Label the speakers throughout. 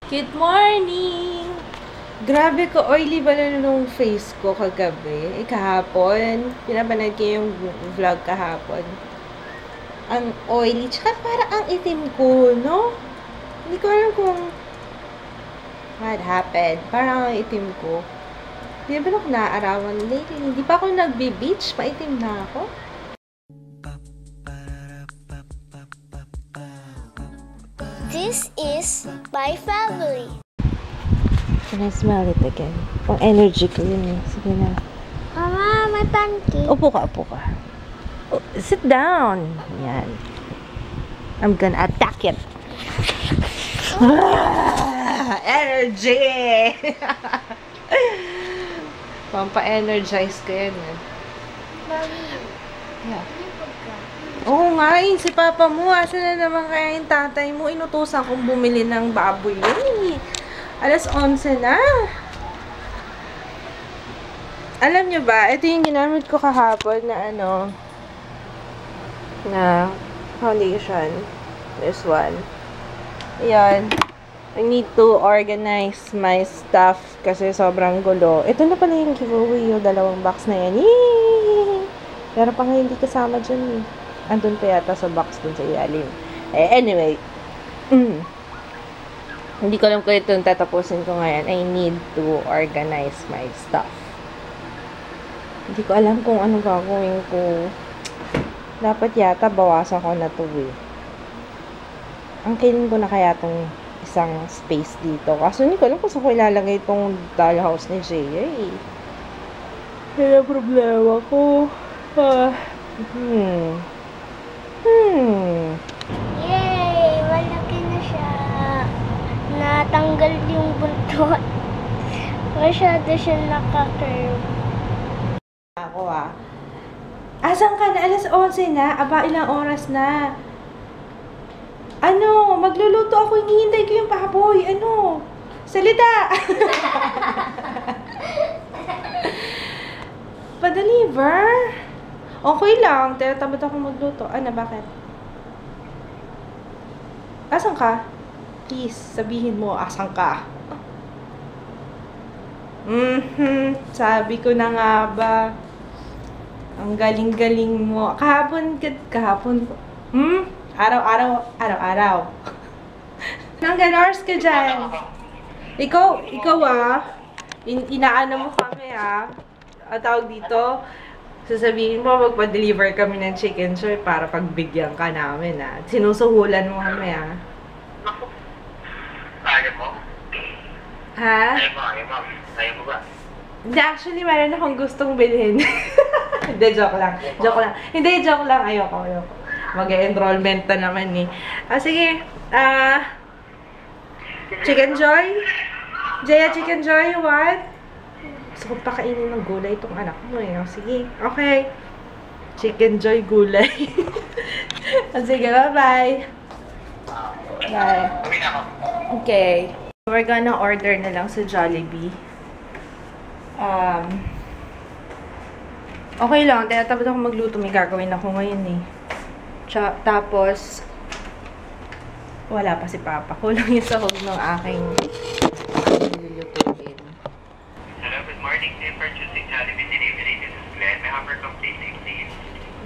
Speaker 1: Good morning! Grabe ko, oily ba na nung face ko kagabi? Kahapon. Pinapanood ko yung vlog kahapon. Ang oily, tsaka parang ang itim ko, no? Hindi ko alam kung what happened. Parang ang itim ko. Hindi ba ako naaarawan lately? Hindi pa ako nagbe-beach, maitim na ako.
Speaker 2: This is my family.
Speaker 1: Can I smell it again? Pang energy ko yun eh. Sige na.
Speaker 2: Mama, may pancake.
Speaker 1: Upo ka, upo ka. Oh, sit down. Yan. I'm gonna attack it. Energy! Pampa-energize ko yan eh.
Speaker 2: Mami,
Speaker 1: Yeah.
Speaker 2: may pagkain.
Speaker 1: Oo nga, si Papa mo. Asan na naman kaya yung tatay mo? Inutusan kong bumili ng baboy yun eh. Alas 11 na. Alam nyo ba, ito yung ginamit ko kahapon na na foundation. This one. Ayan. I need to organize my stuff kasi sobrang gulo. Ito na pala yung giveaway, yung 2 box na yan. Yay! Pero pa nga hindi kasama dyan eh. Andun pa yata sa box dun sa ilalim. Anyway. Hindi ko alam kung itong tatapusin ko ngayon. I need to organize my stuff. Hindi ko alam kung ano gagawin ko. Dapat yata bawasan ko na to eh. Ang kilin ko na kaya tong isang space dito. Kaso hindi ko alam kung saan ko ilalagay itong dollhouse ni Jaya eh. Kaya problema ko.
Speaker 2: Yay! Malaki na siya. Natanggal yung buntot. Masyado siya naka-curve.
Speaker 1: Ako Asan ka na? Alas 11 na? Aba, ilang oras na? Magluluto ako. Hinihintay ko yung baboy. Salita! Pa-deliver? Okay lang. Tinatamad ako magluto. Bakit? Asan ka? Please, sabihin mo, asan ka? Sabi ko na nga ba. Ang galing-galing mo. Kahapon. Araw-araw. Hanggang hours ka dyan. Ikaw inaano mo kami At tawag dito, sasabihin mo, magpa-deliver kami ng chicken joy para pagbigyan ka namin Sinusuhulan mo kami
Speaker 3: Kaya mo?
Speaker 1: Ha?
Speaker 3: Kaya mo ba?
Speaker 1: Hindi, actually, meron akong gustong bilhin. Hindi, joke lang. Hindi, joke lang. Ayoko. Mag-enrollment na naman eh. Sige. Chicken Joy? Jaya, Chicken Joy, what? Gusto kong pakainin ng gulay itong anak mo eh. Sige. Okay. Chicken Joy gulay. Sige, bye-bye. Bye. Okay. We're gonna order na lang sa Jollibee. Okay lang. Tapos ako magluto. May gagawin ako ngayon eh. Tapos, wala pa si Papa. Kulang yung sahog ng aking nilulutuin.
Speaker 3: Hello, good morning. Thank you for choosing Jollibee Delivery. This is Glenn. May have your complete name, please.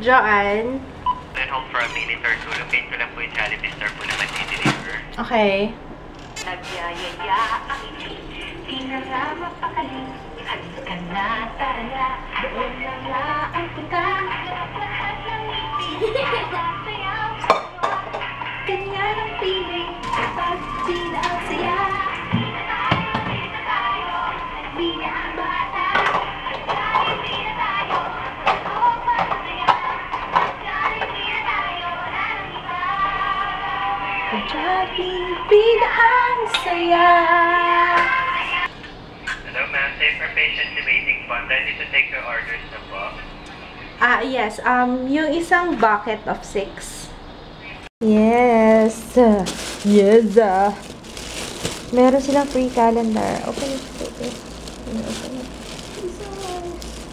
Speaker 1: Joanne.
Speaker 3: Then home for a minute or two. Locate ko lang po yung Jollibee store po naman i-deliver.
Speaker 1: Okay.
Speaker 4: Nagyayaya ang itin, di na nga mapakaling. Halis ka na, tara, doon na nga ang punta. Lahat ng ngipin, sasayaw sa'yo. Ganyan ang feeling, kapag di na ang saya. Di na tayo, di na ang bata. Di na tayo, ako masaya. Di na tayo, wala nang iba.
Speaker 1: Jollibee na ang saya.
Speaker 3: Hello, ma'am. Thank you for patiently waiting po. Ready to take your orders na po.
Speaker 1: Yes. Yung isang bucket of 6. Yes. Yes. Meron silang free calendar. Open it. Open it.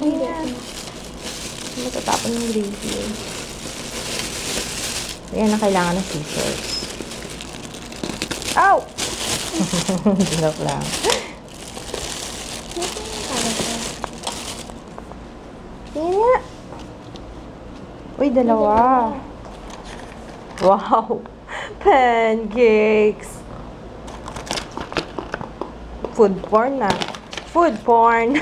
Speaker 1: Ayan. Matatapon yung gravy. Ayan na kailangan ng scissors. Ow! Joke lang. Tingnan nga. Uy, dalawa. Wow! Pancakes! Food porn na. Food porn!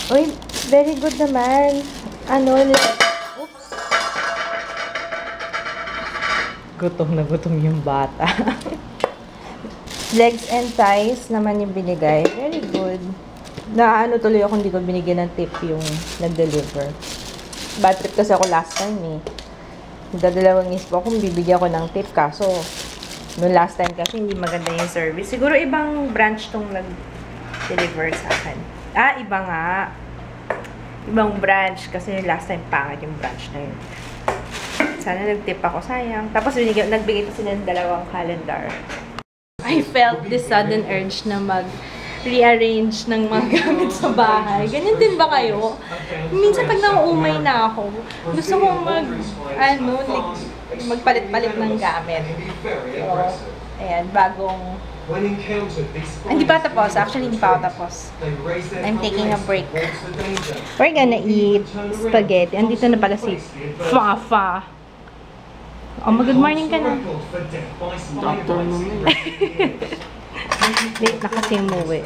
Speaker 1: Uy, very good naman. Ano, oops. Gutom na gutom yung bata. Legs and thighs naman yung binigay. Very good. Naano tuloy ako, hindi ko binigyan ng tip yung nag-deliver. Bad trip kasi ako last time eh. Dadalawang isip ako kung bibigyan ko ng tip, kaso noong last time kasi hindi maganda yung service. Siguro ibang branch tong nag-deliver sa akin. Ah, iba nga. Ibang branch kasi last time pangit yung branch na yun. Sana nag-tip ako, sayang. Tapos nagbigay ko sila ng dalawang calendar. I felt this sudden urge na rearrange ng mga gamit sa bahay. Ganyan din ba kayo? Minsan pag nauumay na ako, gusto ko magpalit-palit ng gamit. So, ayan, bagong... Hindi pa tapos. Actually, hindi pa ako tapos. I'm taking a break. We're gonna eat spaghetti. Andito na pala si Fafa. Oh, good morning ka na. Late na kasi umuwi.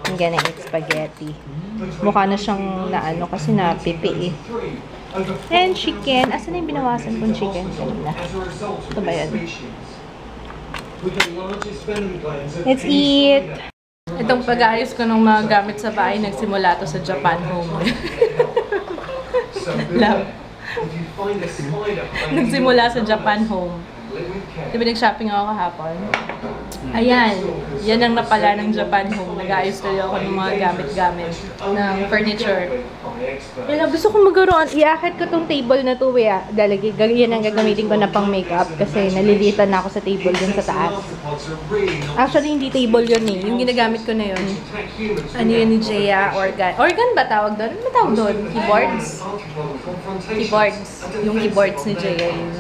Speaker 1: I'm gonna eat spaghetti. Mukha na siyang naano kasi napipi eh. And chicken. Asan na yung binawasan kong chicken kanina? Ito ba yan? Let's eat! Itong pag-aayos ko ng mga gamit sa bahay, nagsimula to sa Japan Home. Love. Nagsimula sa Japan Home. Diba nag-shopping ako kahapon? Ayan, yan ang napala ng Japan Home. Nag-aayos tuloy ako ng mga gamit-gamit ng furniture. Yan, gusto ko magkaroon. Iakit ko tong table na to, yan ang gagamitin ko na pang makeup kasi nalilitan na ako sa table dun sa taas. Actually, hindi table yun eh. Yung ginagamit ko na yun. Ano yun ni Jaya? Organ. Organ ba tawag doon? Ano ba tawag doon? Keyboards? Keyboards. Yung keyboards ni Jaya yun.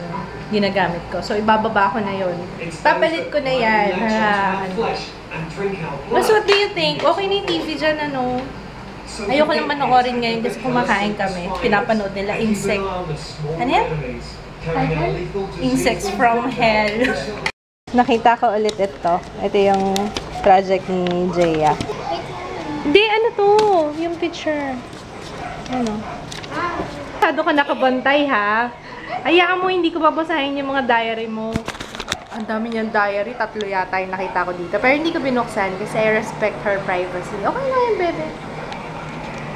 Speaker 1: Ginagamit ko. So, ibababa ko na yun. Papalit ko na yan. Mas what do you think? Okay na yung TV dyan, ano? Ayoko lang manoorin ngayon kasi kumakain kami. Pinapanood nila Insect. Ano yan? Insects from Hell. Nakita ko ulit ito. Ito yung project ni Jaya. Hindi, ano to? Yung picture. Ano? Masyado ka nakabantay, ha? Ayaan mo, hindi ko babasahin yung mga diary mo. Ang dami niyang diary. 3 yata yung nakita ko dito. Pero hindi ko binuksan kasi I respect her privacy. Okay lang yun, bebe.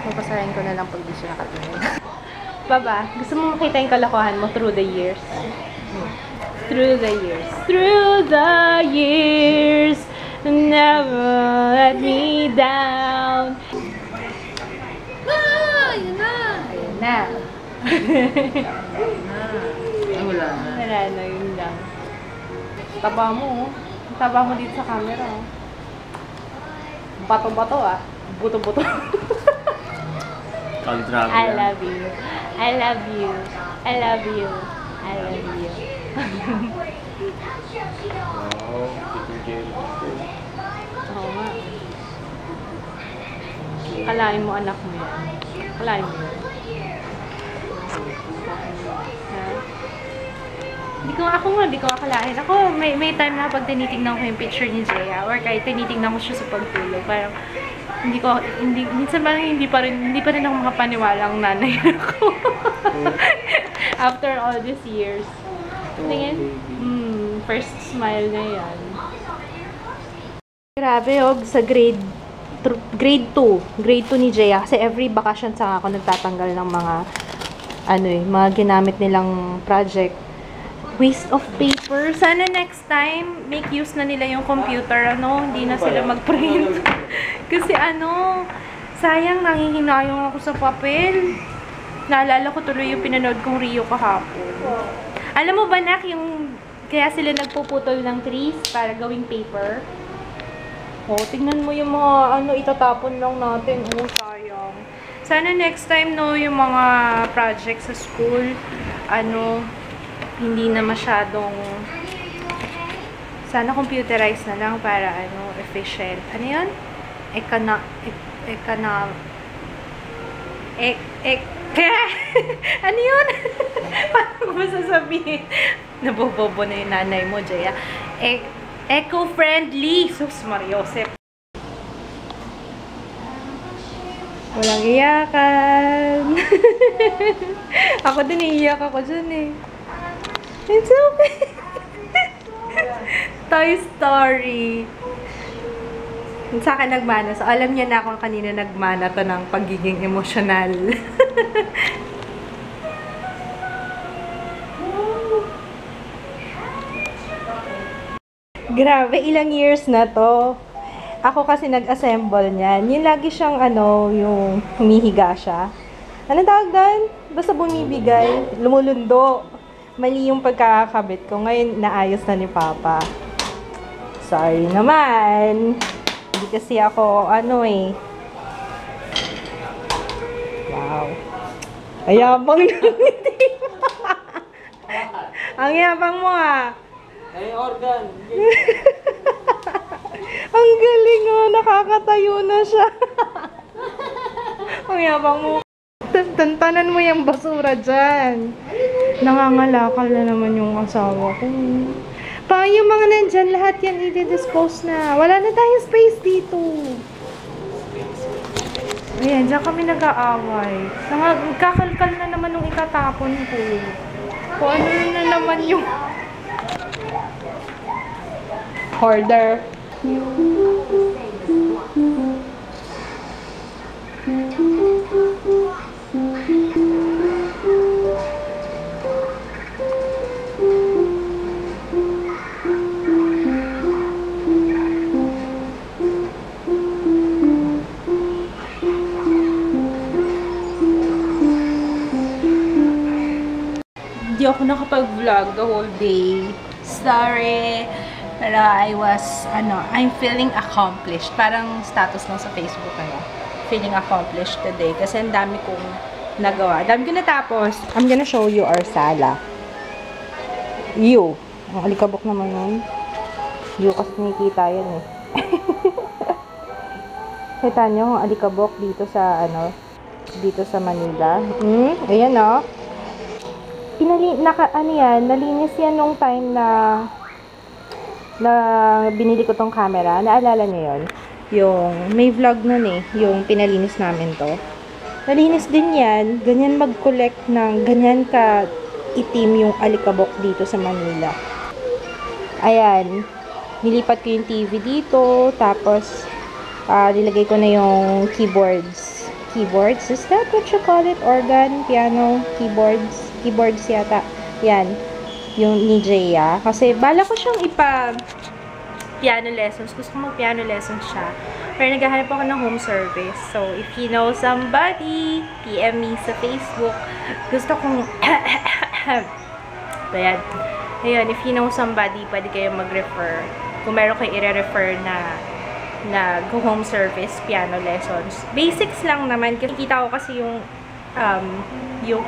Speaker 1: Babasahin ko na lang pag di siya nakatingin. Baba, gusto mo makita yung kalokohan mo through the years? Through the years. Through the years. Never let me down. Ah! Yun na! Ayun na. Wala na. Wala na, yun lang. Taba mo, oh. Taba mo dito sa camera, oh. Bato-bato, ah. Buto-buto. I love you. I love you. I love you. I love you. Oo nga. Kalain mo anak mo yan. Kalain mo yan. Hindi ko akalain. Ako, may time na pag tinitingnan ko yung picture ni Jaya or kahit tinitingnan ko siya sa pagtulog, parang minsan parang hindi pa rin ako makapaniwala ang nanay ako. After all these years. Tingin? First smile na yan. Grabe, sa grade 2 ni Jaya. Kasi every vacation sa ako nagtatanggal ng mga mga ginamit nilang project. Waste of paper. Sana next time, make use na nila yung computer, hindi na sila mag-print. Kasi sayang, nangihinayong ako sa papel. Naalala ko tuloy yung pinanood kong Rio kahapon. Alam mo ba, Nak, kaya sila nagpuputol ng trees para gawing paper? Tingnan mo yung mga, itatapon lang natin. Sayang. Sana next time, yung mga project sa school, hindi na masyadong Sana computerized na lang para efficient. Ano yun? Ano yun? Paano mo sasabihin? Nabobobo na yung nanay mo, Jaya. Eco-friendly. Sus, Mariosep. Walang iyakan. Ako din, iiyak ako dyan eh. It's okay. Toy Story. Sa akin nagmana. So, alam niya na kung kanina nagmana to ng pagiging emosyonal. Grabe, ilang years na to. Ako kasi nag-assemble niyan. Yung lagi siyang yung humihiga siya. Ano tawag doon? Basta bumibigay, lumulundo. Mali yung pagkakabit ko. Ngayon, naayos na ni Papa. Sorry naman. Hindi kasi ako, Wow. Ayabang nakiti mo. Ang yabang mo
Speaker 5: Ay, organ.
Speaker 1: Ang galing nakakatayo na siya. Ang yabang mo. Tantanan mo yung basura dyan. Nangangalakal na naman yung asawa ko. Yung mga nandyan, lahat yan i-dispose na. Wala na tayong space dito. Ayan, dyan kami nag-aaway. Nagkakalkal na naman nung ikatapon ko. Kung ano na naman yung hoarder. Hindi ako nakapag-vlog the whole day. Sorry. Pero I'm feeling accomplished. Parang status lang sa Facebook feeling accomplished today. Kasi ang dami kong nagawa. Dami ko natapos. I'm gonna show you our sala. Ang alikabok naman nun. Kasi nakikita yan eh. Kita nyo, ang alikabok dito sa Manila. Ayan nalinis yan nung time na binili ko tong camera. Naalala niyo yun? Yung may vlog nun yung pinalinis namin to. Nalinis din yan. Ganyan mag-collect ng ganyan ka itim yung alikabok dito sa Manila. Ayan. Nilipat ko yung TV dito. Tapos, nilagay ko na yung keyboards. Keyboards? Is that what you call it? Organ, piano, keyboards? Keyboards yata. Yan. Yung ni Jaya. Kasi bala ko siyang piano lessons. Gusto ko mag-piano lessons siya. Pero naghahanap ako ng home service. So, if you know somebody, PM me sa Facebook. Gusto kong ayan. Ayun, if you know somebody, pwede kayong mag-refer. Kung meron kayo i-refer na home service, piano lessons. Basics lang naman. Kita ko kasi yung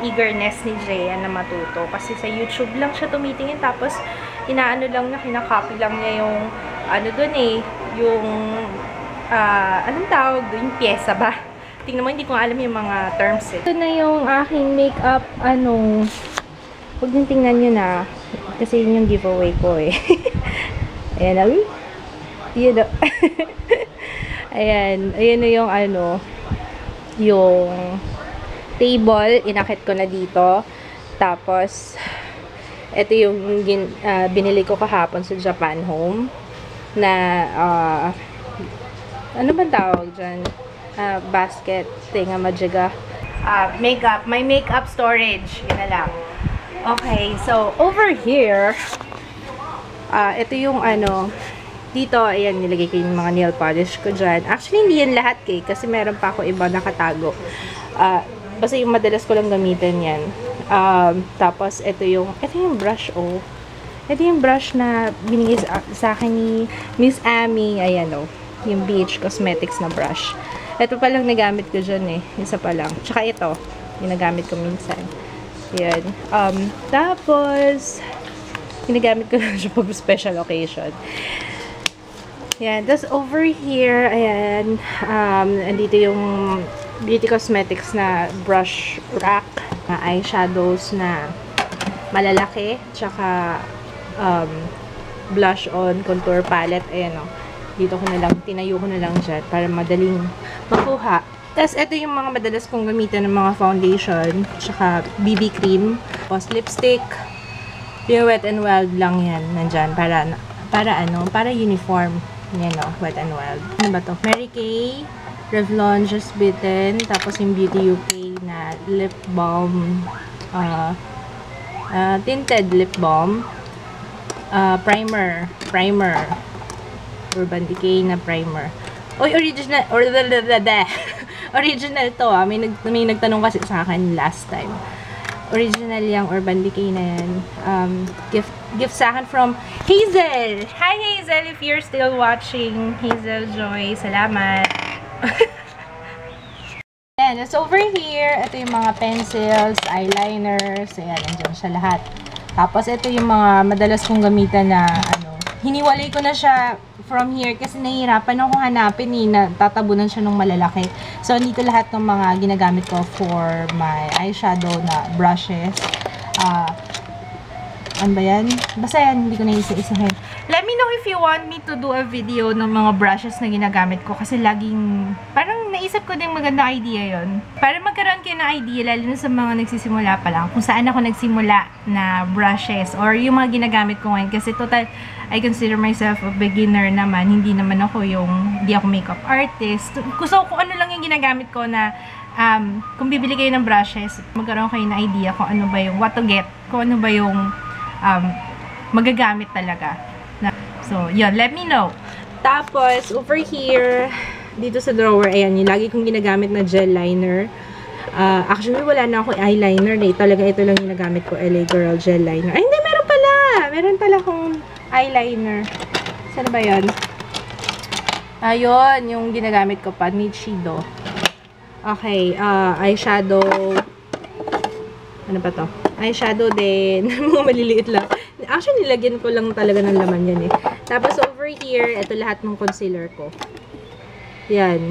Speaker 1: eagerness ni Jaya na matuto. Kasi sa YouTube lang siya tumitingin. Tapos, kinakopy lang niya yung, yung, anong tawag doon? Yung pyesa ba? Tingnan mo, hindi ko alam yung mga terms eh. Ito na yung aking makeup, huwag din tingnan nyo na. Kasi yun yung giveaway ko eh. Ayan na, yun na. Ayan na yung yung table, inakit ko na dito. Tapos, ito yung binili ko kahapon sa Japan Home. Na, ano ba tawag dyan? Basket, thingamajigga. Makeup. My makeup storage. Yun na lang. Okay, so, over here, ito yung dito, ayan, nilagay ko yung mga nail polish ko dyan. Actually, hindi yan lahat kasi meron pa ako iba nakatago. Basta yung madalas ko lang gamitin yan. Tapos, ito yung brush, Ito yung brush na binigay sa akin ni Miss Amy. Ayan, yung Beach Cosmetics na brush. Ito pa lang nagamit ko dyan, Isa pa lang. Tsaka ito, yung nagamit ko minsan. Ayan. Tapos, Ginagamit ko lang siya pag special occasion. Yan. Tapos over here, ayan, andito yung Beauty Cosmetics na brush rack. Eyeshadows na malalaki. Tsaka, blush on, contour palette. Ayan o. Dito ko na lang, tinayo ko na lang dyan para madaling makuha. Tapos, ito yung mga madalas kong gamitin ng mga foundation. Tsaka, BB cream. Tapos, lipstick. Yung Wet n Wild lang yan. Nandyan. Para uniform. Yan o. Wet n Wild. Ano ba to? Mary Kay. Revlon Just Bitten. Tapos, yung Beauty UK na lip balm. Tinted lip balm. Primer. Urban Decay na primer. Oy, original. Original to May nagtanong kasi sa akin last time. Original yung Urban Decay na yan. Gift sa akin from Hazel. Hi Hazel, if you're still watching. Hazel Joy, salamat. Ayan, so over here, ito yung mga pencils, eyeliners, ayan, nandiyan siya lahat. Tapos ito yung mga madalas kong gamitan na hiniwalay ko na siya from here kasi nahihirapan ako hanapin natatabunan siya ng malalaki. So, dito lahat ng mga ginagamit ko for my eyeshadow na brushes. Ano ba yan? Basta yan, hindi ko na isa-isahin. Let me know if you want me to do a video ng mga brushes na ginagamit ko kasi laging, parang naisip ko din magandang idea yon. Para magkaroon kayo ng idea, lalo na sa mga nagsisimula pa lang, kung saan ako nagsimula na brushes or yung mga ginagamit ko ngayon. Kasi total, I consider myself a beginner naman. Hindi naman ako hindi ako makeup artist. So, kung ano lang yung ginagamit ko na, kung bibili kayo ng brushes, magkaroon kayo ng idea kung ano ba yung, what to get, kung ano ba yung, magagamit talaga. So, yun, let me know. Tapos, over here, dito sa drawer, ayan, yung lagi kong ginagamit na gel liner. Actually, wala na ako eyeliner eh. Talaga ito lang ginagamit ko, LA Girl gel liner. Ay, hindi, meron pala! Meron pala akong eyeliner. Saan ba yun? Ayun, yung ginagamit ko pa, Nichido. Okay, eyeshadow. Ano ba to? Eyeshadow din. Mga maliliit lang. Actually, nilagyan ko lang talaga ng laman yan eh. Tapos over here, ito lahat ng concealer ko. Yan.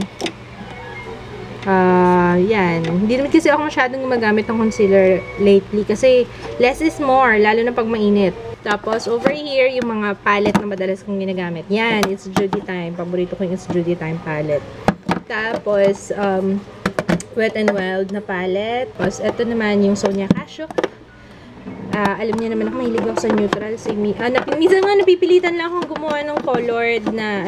Speaker 1: Yan. Hindi naman kasi ako masyadong gumagamit ng concealer lately kasi less is more, lalo na pag mainit. Tapos over here, yung mga palette na madalas kong ginagamit. Yan, It's Judy Time. Paborito ko yung It's Judy Time palette. Tapos, Wet n Wild na palette. Tapos, ito naman yung Sonia Kashuk. Alam niya naman ako, mahilig ako sa neutral. So, minsan nga napipilitan lang akong gumawa ng colored na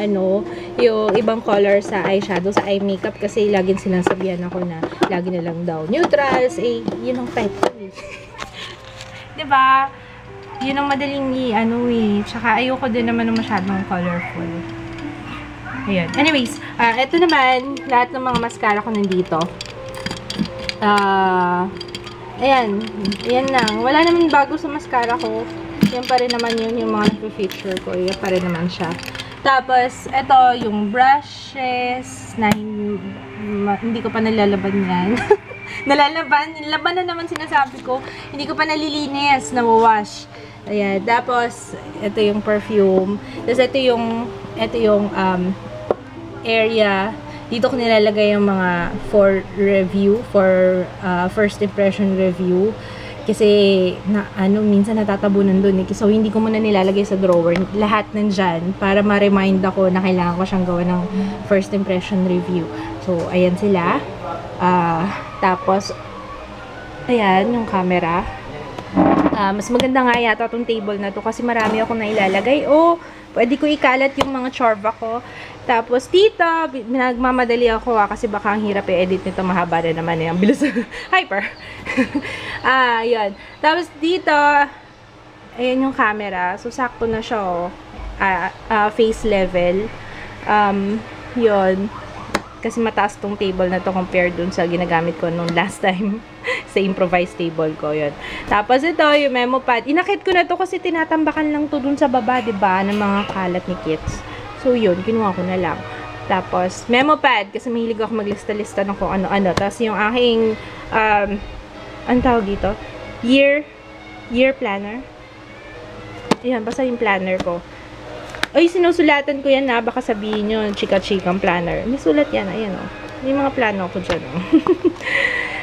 Speaker 1: yung ibang color sa eyeshadow, sa eye makeup. Kasi laging sinasabihan ako na lagi na lang daw neutrals. Eh, yun ang pet ko eh. Diba? Yun ang madaling Tsaka ayoko din naman ng masyadong colorful. Ayan. Anyways, ito naman, lahat ng mga mascara ko nandito. Ayan. Ayan lang. Wala naman bago sa mascara ko. Yan pa rin naman yung mga nag-feature ko. Yan pa rin naman siya. Tapos, ito, yung brushes na hindi ko pa nalalaban yan. Laban na naman sinasabi ko. Hindi ko pa nalilinis, nawawash. Ayan. Tapos, ito yung perfume. Tapos, ito yung area. Dito ko nilalagay yung mga for review, for first impression review. Kasi, minsan natatabunan dun eh. So, hindi ko muna nilalagay sa drawer. Lahat nandyan para ma-remind ako na kailangan ko siyang gawa ng first impression review. So, ayan sila. Tapos, ayan, yung camera. Mas maganda nga yata itong table na to kasi marami akong nailalagay. Pwede ko ikalat yung mga chorba ko. Tapos dito, nagmamadali ako kasi baka ang hirap i-edit nito, mahaba na naman eh. Ang bilis. Hyper. Yun. Tapos dito, ayan yung camera. So, sakto na siya, face level. Yun. Kasi mataas tong table na to compared dun sa ginagamit ko nung last time. Sa improvised table ko, yun. Tapos ito, yung memo pad. Inakit ko na to kasi tinatambakan lang to dun sa baba, diba? Ng mga kalat ni Kits. So, yun. Kinuha ko na lang. Tapos, memo pad. Kasi mahilig ako maglista-lista ng kung ano-ano. Tapos, yung aking, anong tawag dito? Year planner. Yan, basta yung planner ko. Ay, sinusulatan ko yan na. Baka sabihin nyo, chika-chikang planner. May sulat yan. Ayan, oh. May mga plano ko dyan, oh.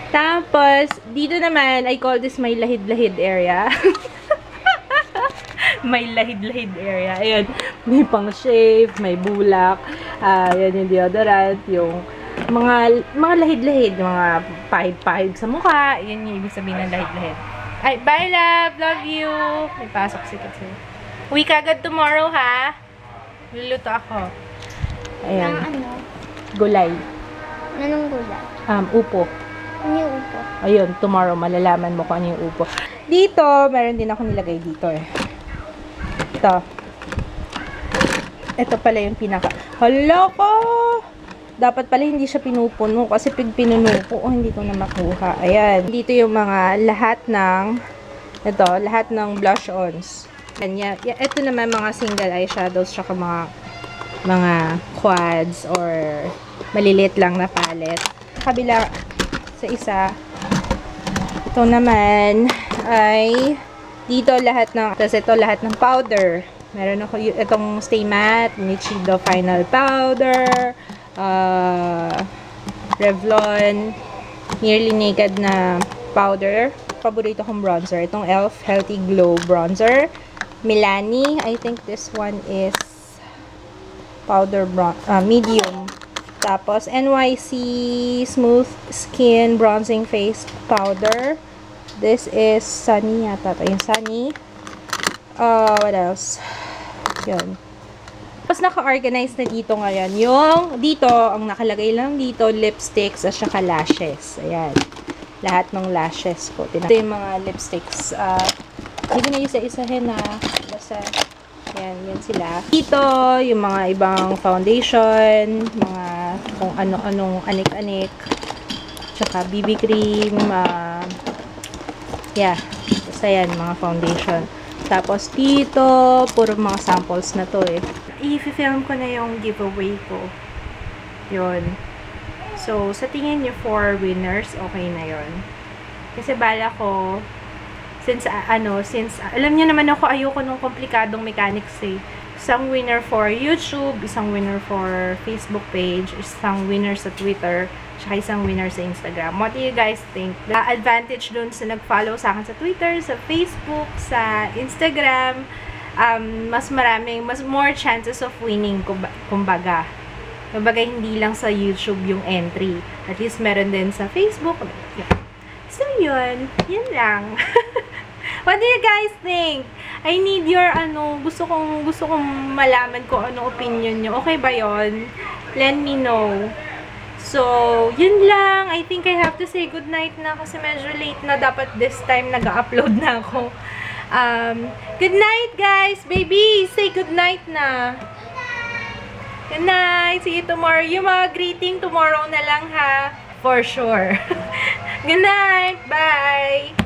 Speaker 1: Tapos, dito naman, I call this my lahid-lahid area. May lahid-lahid area. Ayan, may pang-shave, may bulak. Ayan yung deodorant, yung mga lahid-lahid, mga pahid-pahid sa mukha. Yan yung ibig sabihin ng lahid-lahid. Ay, bye love! Love you! May pasok si Katsu. Uwi ka agad tomorrow, ha? Luluto ako. Ayan.
Speaker 2: Ano?
Speaker 1: Gulay.
Speaker 2: Anong gulay?
Speaker 1: Upo.
Speaker 2: Ano yung upo?
Speaker 1: Ayun, tomorrow, malalaman mo kung ano yung upo. Dito, meron din ako nilagay dito, eh. Ito. Ito pala yung pinaka... Hala ko! Dapat pala hindi siya pinupuno kasi pag pinuno ko, hindi ko na makuha. Ayan. Dito yung mga lahat ng blush-ons. Ayan. Ito naman mga single eyeshadows tsaka mga quads or maliliit lang na palette. Kabila sa isa, ito naman ay dito lahat ng powder. Meron ako itong Stay Matte, Nichido Final Powder, Revlon Nearly Naked na powder. Paborito kong bronzer. Itong e.l.f. Healthy Glow Bronzer. Milani. I think this one is powder medium. Tapos, NYC Smooth Skin Bronzing Face Powder. This is Sunny yata. Ito yung Sunny. What else? Yun. Tapos, naka-organize na dito ngayon. Yung dito, ang nakalagay lang dito, lipsticks at saka lashes. Ayan. Lahat ng lashes ko. Ito yung mga lipsticks. Hindi ko na isa-isahin na. Basta, yan sila. Dito, yung mga ibang foundation, mga kung ano-anong anik-anik. Tsaka BB cream. Yeah. Basta yan, mga foundation. Tapos dito, puro mga samples na to eh. I-film ko na yung giveaway ko. Yun. So, sa tingin nyo 4 winners, okay na yun. Kasi bala ko, since alam niyo naman ako, ayoko nung komplikadong mechanics eh. Isang winner for YouTube, isang winner for Facebook page, isang winner sa Twitter, tsaka isang winner sa Instagram. What do you guys think? The advantage dun sa nag-follow sa akin sa Twitter, sa Facebook, sa Instagram, mas more chances of winning, kumbaga. Kumbaga, hindi lang sa YouTube yung entry. At least meron din sa Facebook. So, yun. Yun lang. What do you guys think? I need your, gusto kong malaman ko ano opinion nyo. Okay ba yun? Let me know. So, yun lang. I think I have to say goodnight na kasi medyo late na. Dapat this time nag-upload na ako. Good night, guys. Baby, say goodnight na. Good night. See you tomorrow. Yung mga greeting tomorrow na lang, ha? For sure. Good night. Bye.